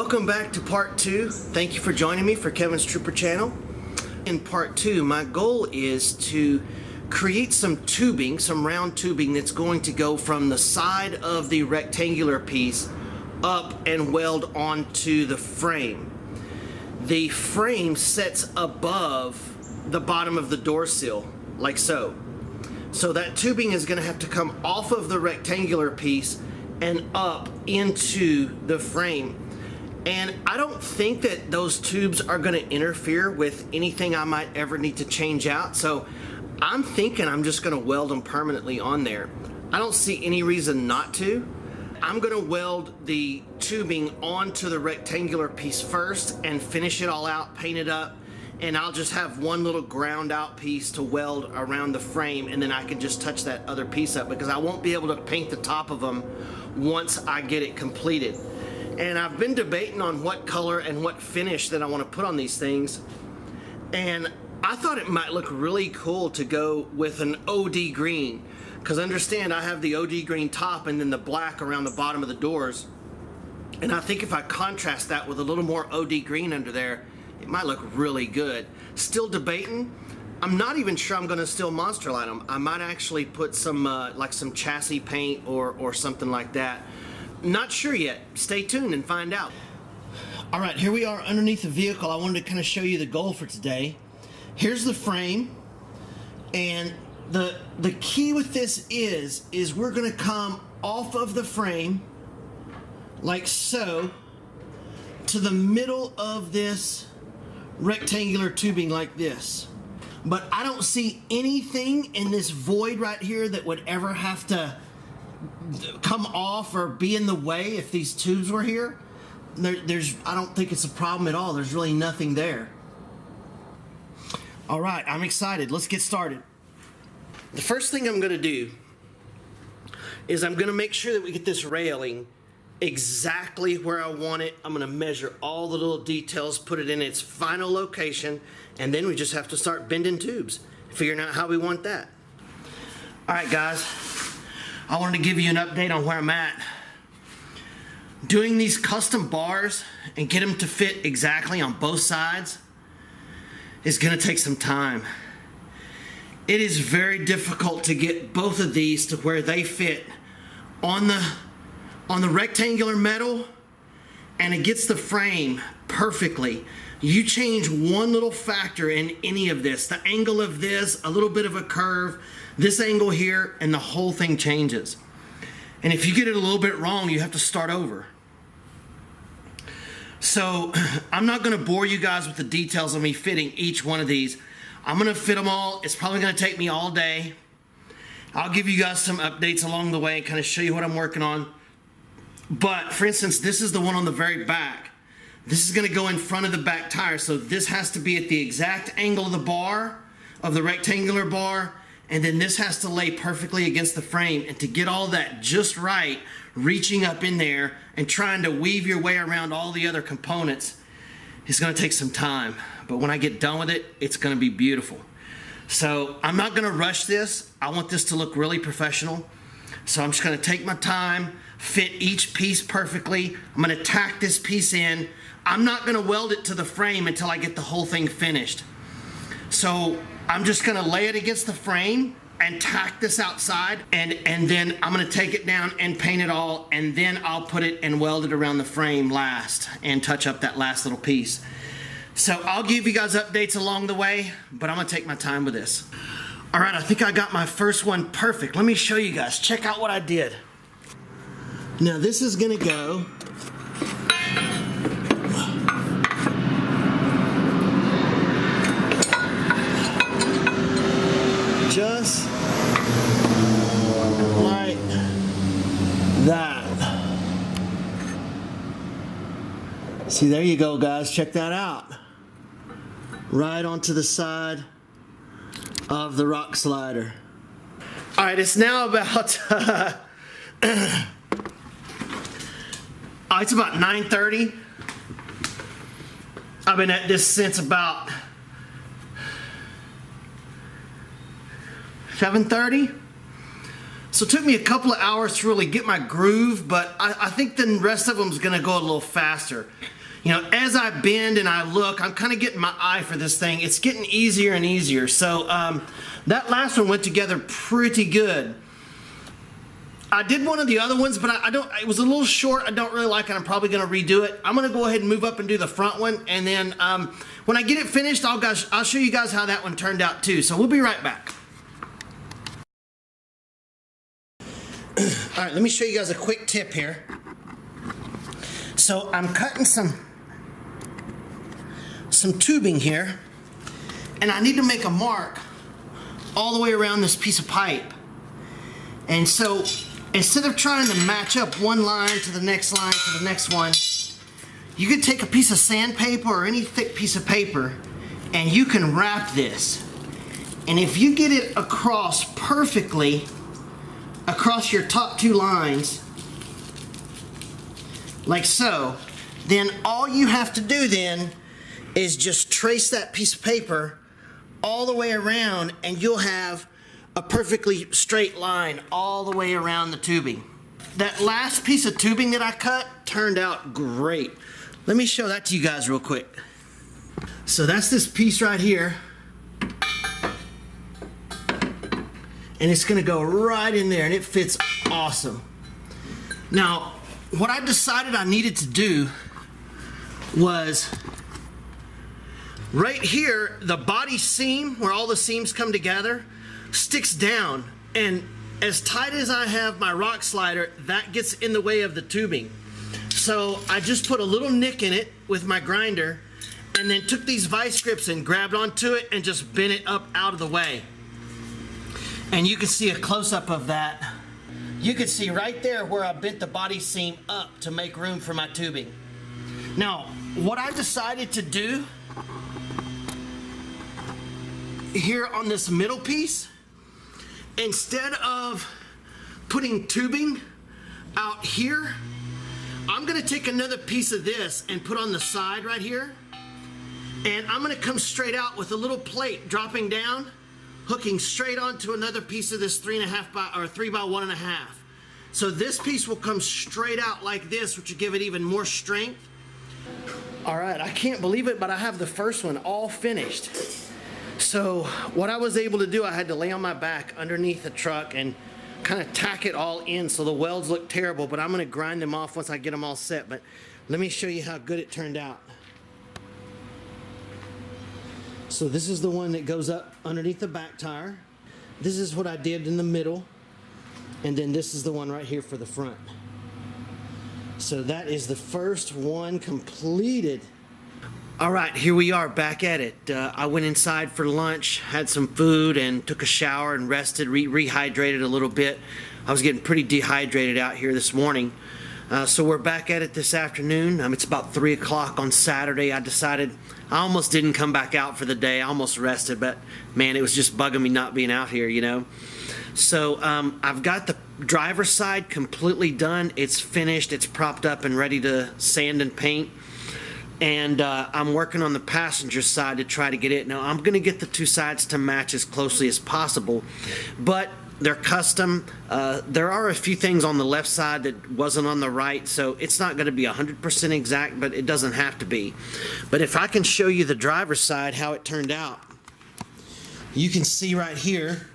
Welcome back to part 2. Thank you for joining me for Kevin's Trooper channel. In part 2, my goal is to create some tubing, some round tubing that's going to go from the side of the rectangular piece up and weld onto the frame. The frame sits above the bottom of the door sill, like so. So that tubing is going to have to come off of the rectangular piece and up into the frame. And I don't think that those tubes are going to interfere with anything I might ever need to change out. So I'm thinking I'm just going to weld them permanently on there. I don't see any reason not to. I'm going to weld the tubing onto the rectangular piece first and finish it all out, paint it up, and I'll just have one little ground out piece to weld around the frame, and then I can just touch that other piece up because I won't be able to paint the top of them once I get it completed. And I've been debating on what color and what finish that I want to put on these things, and I thought it might look really cool to go with an OD green, because understand I have the OD green top and then the black around the bottom of the doors, and I think if I contrast that with a little more OD green under there, it might look really good. Still debating. I'm not even sure I'm going to still monster line them. I might actually put some like some chassis paint or something like that. Not sure yet. Stay tuned and find out. All right, here we are underneath the vehicle. I wanted to kind of show you the goal for today. Here's the frame, and the key with this is we're going to come off of the frame like so to the middle of this rectangular tubing like this. But I don't see anything in this void right here that would ever have to come off or be in the way if these tubes were here. I don't think it's a problem at all. There's really nothing there. All right, I'm excited. Let's get started. The first thing I'm going to do is I'm going to make sure that we get this railing exactly where I want it. I'm going to measure all the little details, put it in its final location, and then we just have to start bending tubes, figuring out how we want that. All right, guys, I wanted to give you an update on where I'm at. Doing these custom bars and get them to fit exactly on both sides is going to take some time. It is very difficult to get both of these to where they fit on the rectangular metal, and it gets the frame perfectly. You change one little factor in any of this, the angle of this, a little bit of a curve, this angle here, and the whole thing changes. And if you get it a little bit wrong, you have to start over. So I'm not going to bore you guys with the details of me fitting each one of these. I'm going to fit them all. It's probably going to take me all day. I'll give you guys some updates along the way and kind of show you what I'm working on. But for instance, this is the one on the very back. This is going to go in front of the back tire, so this has to be at the exact angle of the bar, of the rectangular bar, and then this has to lay perfectly against the frame. And to get all that just right, reaching up in there and trying to weave your way around all the other components is going to take some time. But when I get done with it, it's going to be beautiful. So I'm not going to rush this. I want this to look really professional. So I'm just going to take my time, fit each piece perfectly. I'm going to tack this piece in. I'm not going to weld it to the frame until I get the whole thing finished. So I'm just going to lay it against the frame and tack this outside, and then I'm going to take it down and paint it all, and then I'll put it and weld it around the frame last and touch up that last little piece. So I'll give you guys updates along the way, but I'm going to take my time with this. All right, I think I got my first one perfect. Let me show you guys. Check out what I did. Now this is going to go just like that. See, there you go, guys. Check that out. Right onto the side of the rock slider. All right, it's now about it's about 9:30. I've been at this since about 7:30. So it took me a couple of hours to really get my groove, but I think the rest of them is going to go a little faster. You know, as I bend and I look, I'm kind of getting my eye for this thing. It's getting easier and easier. So that last one went together pretty good. I did one of the other ones, but it was a little short. I don't really like it. I'm probably going to redo it. I'm going to go ahead and move up and do the front one. And then when I get it finished, I'll show you guys how that one turned out too. So we'll be right back. All right, let me show you guys a quick tip here. So I'm cutting some tubing here, and I need to make a mark all the way around this piece of pipe. And so instead of trying to match up one line to the next line to the next one, you could take a piece of sandpaper or any thick piece of paper and you can wrap this. And if you get it across perfectly across your top two lines, like so, then all you have to do then is just trace that piece of paper all the way around and you'll have a perfectly straight line all the way around the tubing. That last piece of tubing that I cut turned out great. Let me show that to you guys real quick. So that's this piece right here. And it's gonna go right in there and it fits awesome. Now, what I decided I needed to do was right here, the body seam, where all the seams come together, sticks down. And as tight as I have my rock slider, that gets in the way of the tubing. So I just put a little nick in it with my grinder and then took these vice grips and grabbed onto it and just bent it up out of the way. And you can see a close-up of that. You can see right there where I bent the body seam up to make room for my tubing. Now, what I decided to do here on this middle piece, instead of putting tubing out here, I'm gonna take another piece of this and put on the side right here. And I'm gonna come straight out with a little plate dropping down, hooking straight onto another piece of this 3.5 by, or 3 by 1.5. So this piece will come straight out like this, which will give it even more strength. All right, I can't believe it, but I have the first one all finished. So what I was able to do, I had to lay on my back underneath the truck and kind of tack it all in so the welds look terrible, but I'm gonna grind them off once I get them all set. But let me show you how good it turned out. So this is the one that goes up underneath the back tire. This is what I did in the middle. And then this is the one right here for the front. So that is the first one completed. All right, here we are back at it. I went inside for lunch, had some food, and took a shower and rested, rehydrated a little bit. I was getting pretty dehydrated out here this morning. So we're back at it this afternoon. It's about 3 o'clock on Saturday. I decided I almost didn't come back out for the day. I almost rested, but man, it was just bugging me not being out here, you know. So I've got the driver's side completely done. It's finished, it's propped up and ready to sand and paint. And I'm working on the passenger side to try to get it. Now, I'm going to get the two sides to match as closely as possible, but they're custom. There are a few things on the left side that wasn't on the right, so it's not going to be 100% exact, but it doesn't have to be. But if I can show you the driver's side, how it turned out, you can see right here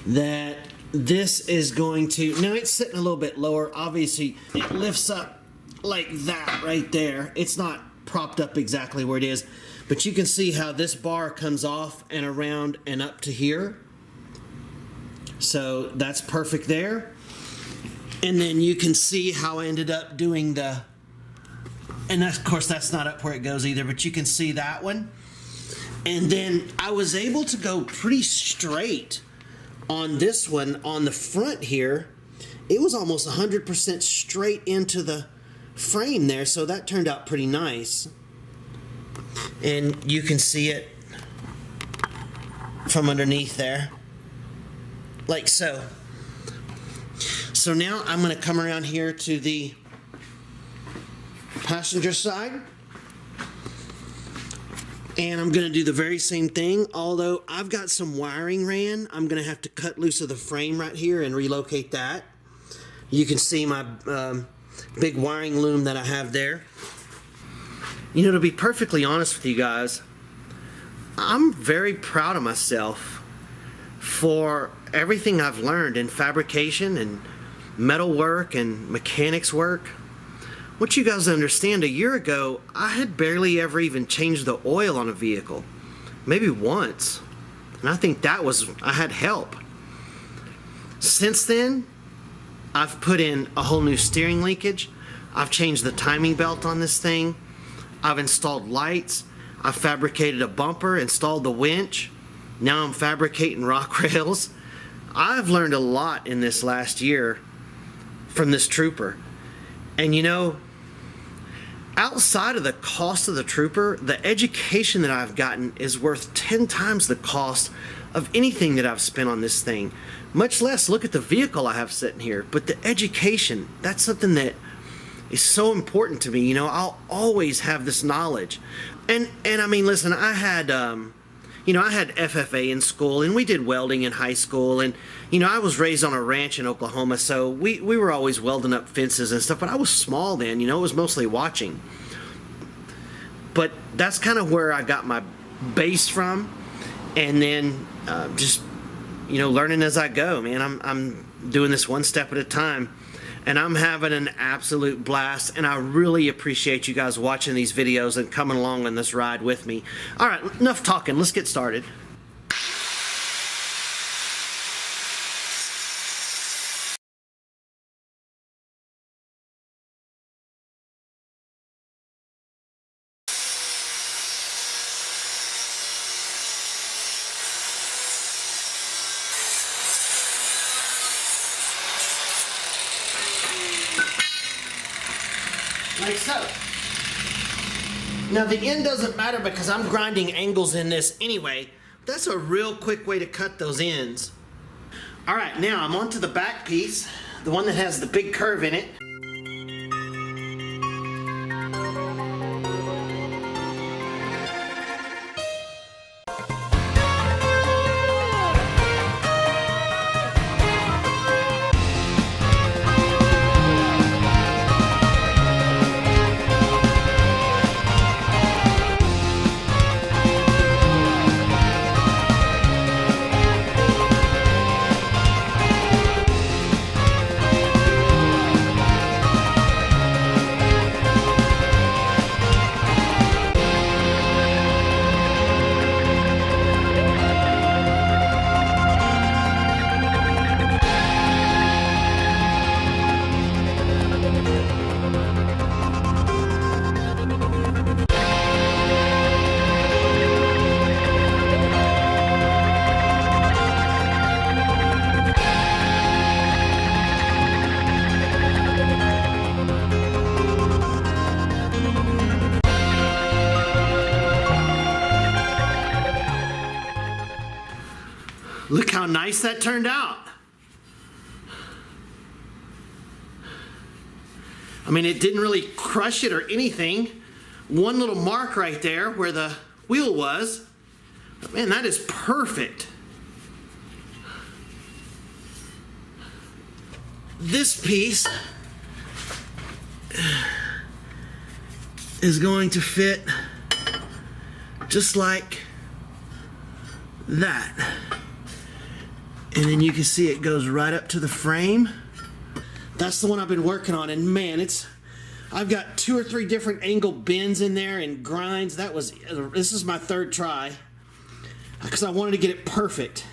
that this is going to, now it's sitting a little bit lower. Obviously, it lifts up like that right there. It's not propped up exactly where it is, but you can see how this bar comes off and around and up to here. So that's perfect there. And then you can see how I ended up doing the, and of course that's not up where it goes either, but you can see that one. And then I was able to go pretty straight on this one on the front here. It was almost 100% straight into the frame there, so that turned out pretty nice. And you can see it from underneath there, like so. So now I'm going to come around here to the passenger side. And I'm going to do the very same thing, although I've got some wiring ran. I'm going to have to cut loose of the frame right here and relocate that. You can see my big wiring loom that I have there. You know, to be perfectly honest with you guys, I'm very proud of myself for everything I've learned in fabrication and metal work and mechanics work. What you guys understand, a year ago, I had barely ever even changed the oil on a vehicle. Maybe once. And I think I had help. Since then, I've put in a whole new steering linkage. I've changed the timing belt on this thing. I've installed lights. I've fabricated a bumper, installed the winch. Now I'm fabricating rock rails. I've learned a lot in this last year from this Trooper. And you know, outside of the cost of the Trooper, the education that I've gotten is worth 10 times the cost of anything that I've spent on this thing. Much less look at the vehicle I have sitting here, but the education, that's something that is so important to me. You know, I'll always have this knowledge. And I mean, listen, I had FFA in school, and we did welding in high school, and you know, I was raised on a ranch in Oklahoma, so we were always welding up fences and stuff, but I was small then, you know, it was mostly watching. But that's kind of where I got my base from, and then just, you know, learning as I go, man. I'm doing this one step at a time, and I'm having an absolute blast, and I really appreciate you guys watching these videos and coming along on this ride with me. All right, enough talking, let's get started. Like so. Now the end doesn't matter because I'm grinding angles in this anyway. That's a real quick way to cut those ends. All right, now I'm onto the back piece, the one that has the big curve in it. Look how nice that turned out. I mean, it didn't really crush it or anything. One little mark right there where the wheel was. But man, that is perfect. This piece is going to fit just like that. And then you can see it goes right up to the frame. That's the one I've been working on, and man, I've got 2 or 3 different angle bends in there and grinds. This is my 3rd try because I wanted to get it perfect.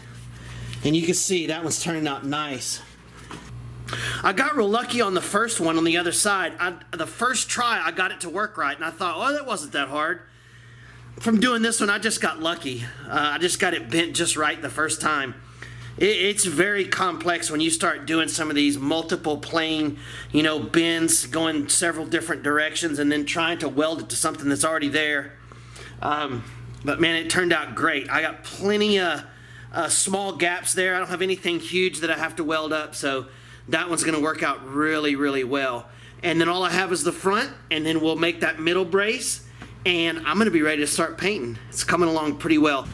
And you can see that one's turning out nice. I got real lucky on the first one on the other side. The first try I got it to work right, and I thought, oh, that wasn't that hard. From doing this one, I just got lucky. I just got it bent just right the first time. It's very complex when you start doing some of these multiple plane, you know, bends going several different directions and then trying to weld it to something that's already there. But man, it turned out great. I got plenty of small gaps there. I don't have anything huge that I have to weld up, so that one's going to work out really, really well. And then all I have is the front, and then we'll make that middle brace, and I'm gonna be ready to start painting. It's coming along pretty well.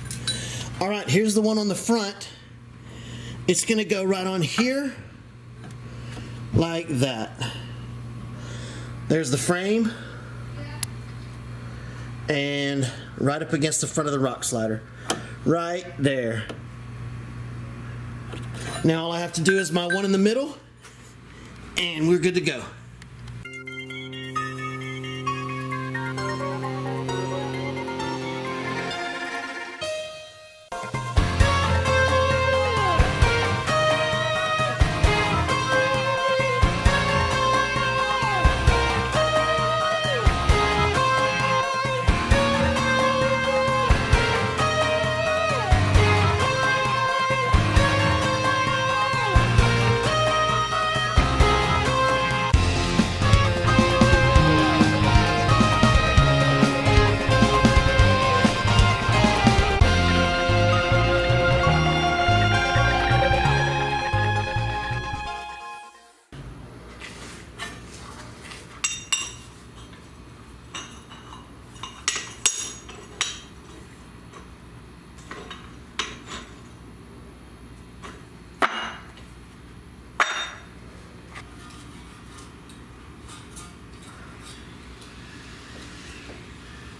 All right, here's the one on the front. It's gonna go right on here, like that. There's the frame, and right up against the front of the rock slider. Right there. Now all I have to do is my one in the middle, and we're good to go.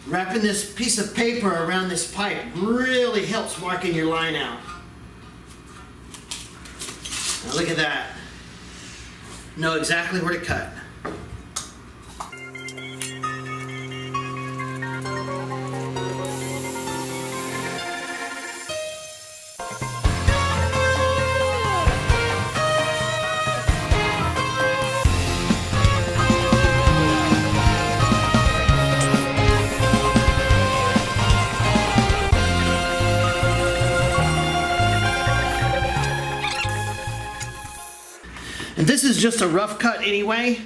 Wrapping this piece of paper around this pipe really helps marking your line out. Now look at that. Know exactly where to cut. And this is just a rough cut anyway.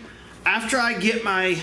After I get my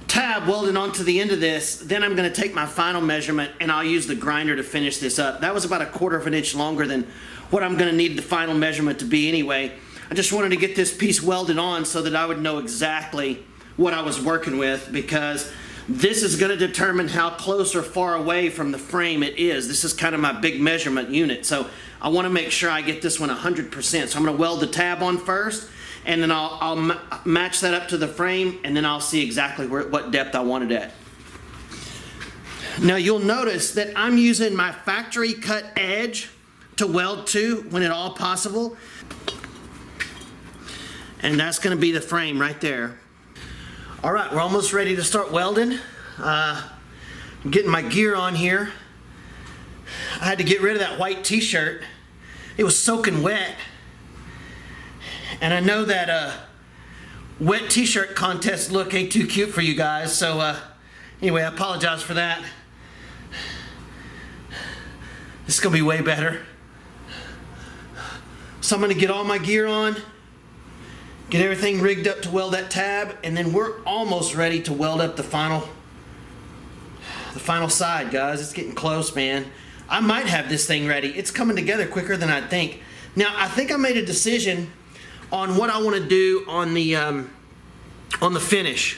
tab welded onto the end of this, then I'm gonna take my final measurement and I'll use the grinder to finish this up. That was about 1/4 of an inch longer than what I'm gonna need the final measurement to be anyway. I just wanted to get this piece welded on so that I would know exactly what I was working with, because this is gonna determine how close or far away from the frame it is. This is kind of my big measurement unit. So I wanna make sure I get this one 100%. So I'm gonna weld the tab on first, and then I'll match that up to the frame, and then I'll see exactly what depth I want it at. Now you'll notice that I'm using my factory cut edge to weld to when at all possible. And that's gonna be the frame right there. All right, we're almost ready to start welding. I'm getting my gear on here. I had to get rid of that white t-shirt. It was soaking wet. And I know that wet t-shirt contest look ain't too cute for you guys, so anyway, I apologize for that. This is gonna be way better. So I'm gonna get all my gear on, get everything rigged up to weld that tab, and then we're almost ready to weld up the final side, guys. It's getting close, man. I might have this thing ready. It's coming together quicker than I'd think. Now, I think I made a decision on what I want to do on the finish.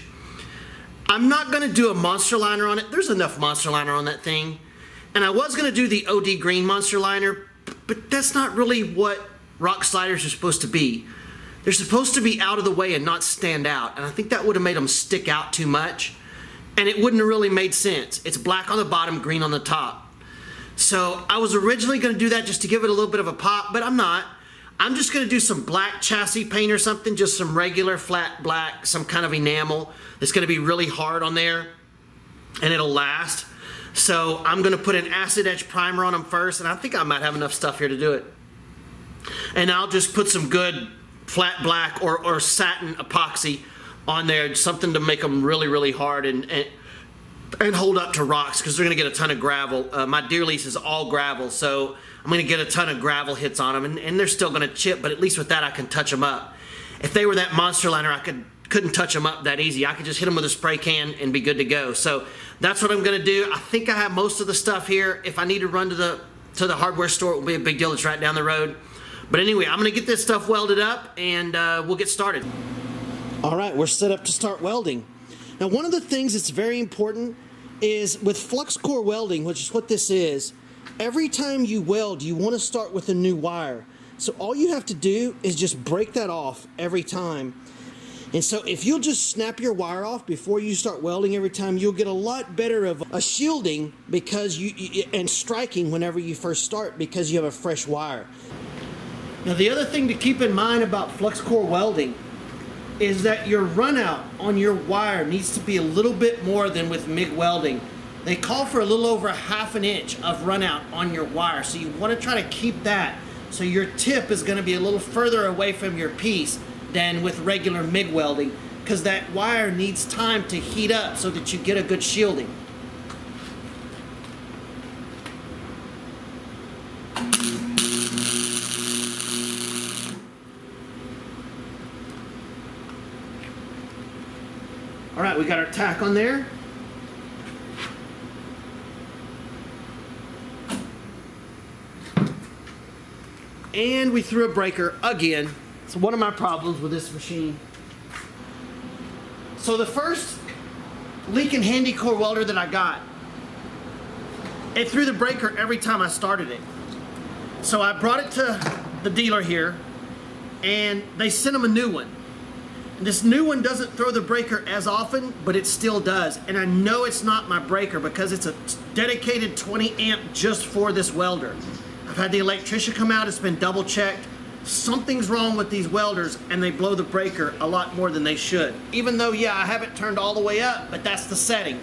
I'm not going to do a monster liner on it. There's enough monster liner on that thing. And I was going to do the OD Green monster liner, but that's not really what rock sliders are supposed to be. They're supposed to be out of the way and not stand out. And I think that would have made them stick out too much. And it wouldn't have really made sense. It's black on the bottom, green on the top. So I was originally going to do that just to give it a little bit of a pop, but I'm not. I'm just going to do some black chassis paint or something, just some regular flat black, some kind of enamel that's going to be really hard on there, and it'll last. So I'm going to put an acid etch primer on them first, and I think I might have enough stuff here to do it. And I'll just put some good flat black or satin epoxy on there, something to make them really, really hard and hold up to rocks, because they're going to get a ton of gravel. My deer lease is all gravel, so I'm going to get a ton of gravel hits on them, and they're still going to chip, but at least with that I can touch them up. If they were that monster liner, I couldn't touch them up that easy. I could just hit them with a spray can and be good to go. So that's what I'm going to do. I think I have most of the stuff here. If I need to run to the hardware store, it won't be a big deal. It's right down the road. But anyway, I'm going to get this stuff welded up, and we'll get started. All right, we're set up to start welding. Now, one of the things that's very important is with flux core welding, which is what this is, every time you weld, you want to start with a new wire. So all you have to do is just break that off every time. And so if you'll just snap your wire off before you start welding every time, you'll get a lot better of a shielding because and striking whenever you first start because you have a fresh wire. Now, the other thing to keep in mind about flux core welding is that your runout on your wire needs to be a little bit more than with MIG welding. They call for a little over 1/2 inch of runout on your wire. So you want to try to keep that so your tip is going to be a little further away from your piece than with regular MIG welding, because that wire needs time to heat up so that you get a good shielding. All right, we got our tack on there. And we threw a breaker again. It's one of my problems with this machine. So the first Leakin Handy Core welder that I got, it threw the breaker every time I started it. So I brought it to the dealer here and they sent him a new one. And this new one doesn't throw the breaker as often, but it still does. And I know it's not my breaker because it's a dedicated 20 amp just for this welder. I've had the electrician come out, it's been double checked. Something's wrong with these welders and they blow the breaker a lot more than they should. Even though, yeah, I have it turned all the way up, but that's the setting.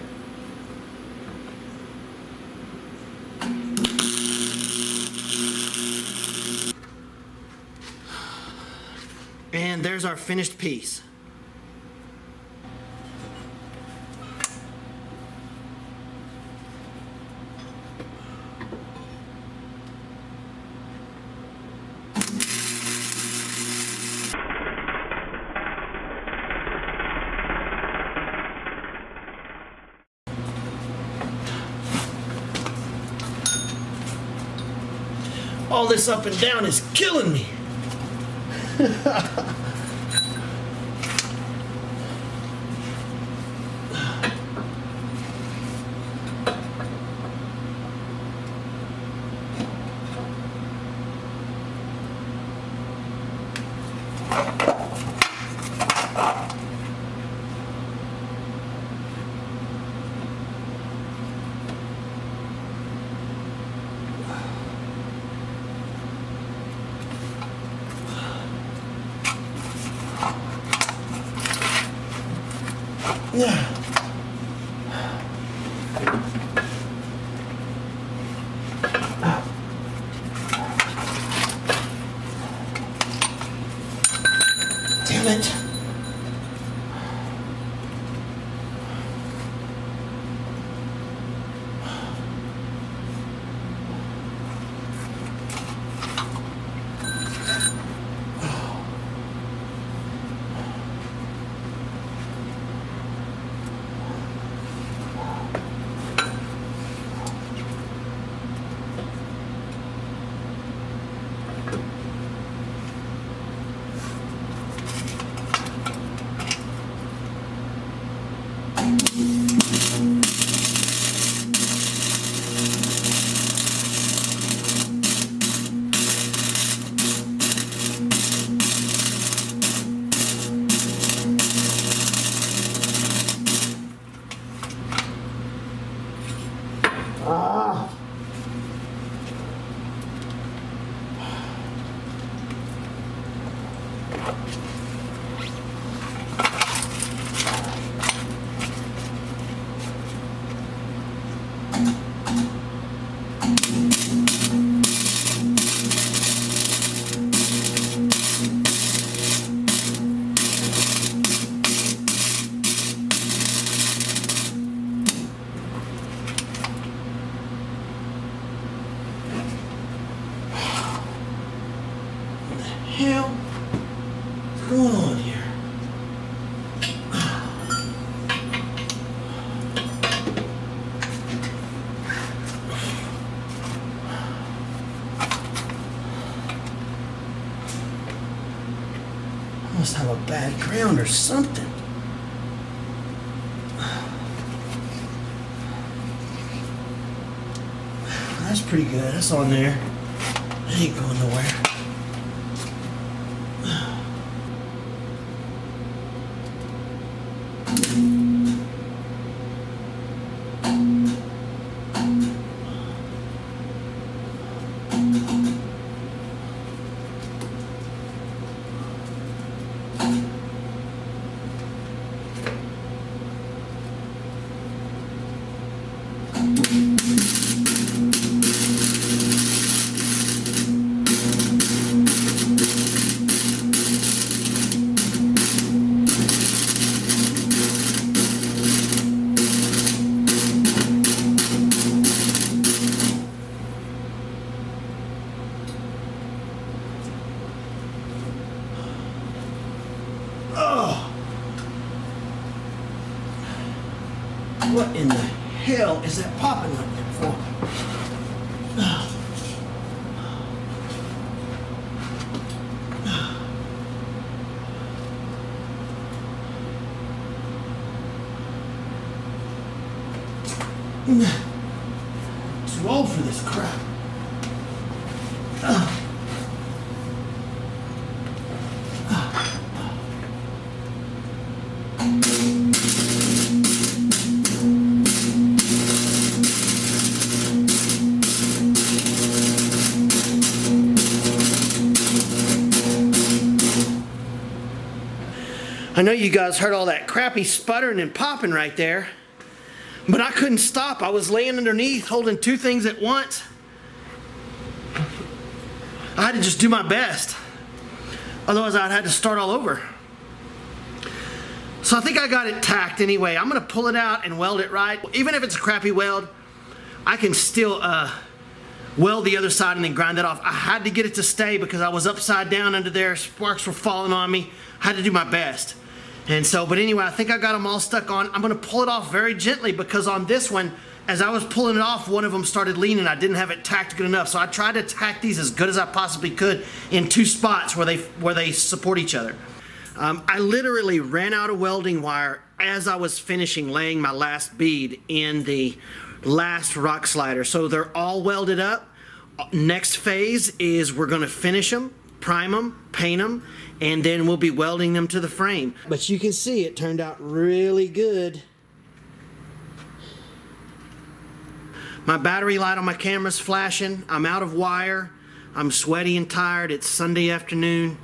And there's our finished piece. All this up and down is killing me. Yeah. Damn it. Hell, what's going on here? I must have a bad ground or something. That's pretty good. That's on there. That ain't going nowhere. What in the hell is that popping like that for? Too old for this crap. I know you guys heard all that crappy sputtering and popping right there, but I couldn't stop. I was laying underneath holding two things at once. I had to just do my best. Otherwise I'd had to start all over. So I think I got it tacked anyway. I'm gonna pull it out and weld it right. Even if it's a crappy weld, I can still weld the other side and then grind that off. I had to get it to stay because I was upside down under there. Sparks were falling on me. I had to do my best. And so, but anyway, I think I got them all stuck on. I'm gonna pull it off very gently because on this one, as I was pulling it off, one of them started leaning. I didn't have it tacked good enough. So I tried to tack these as good as I possibly could in two spots where they support each other. I literally ran out of welding wire as I was finishing laying my last bead in the last rock slider. So they're all welded up. Next phase is we're gonna finish them, prime them, paint them, and then we'll be welding them to the frame. But you can see it turned out really good. My battery light on my camera's flashing. I'm out of wire. I'm sweaty and tired. It's Sunday afternoon.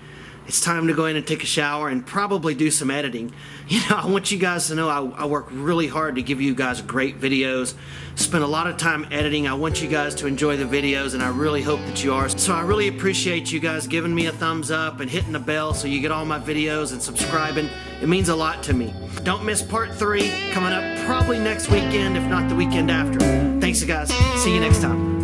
It's time to go in and take a shower and probably do some editing. You know, I want you guys to know I work really hard to give you guys great videos. Spend a lot of time editing. I want you guys to enjoy the videos, and I really hope that you are. So I really appreciate you guys giving me a thumbs up and hitting the bell so you get all my videos and subscribing. It means a lot to me. Don't miss part 3 coming up probably next weekend, if not the weekend after. Thanks, guys. See you next time.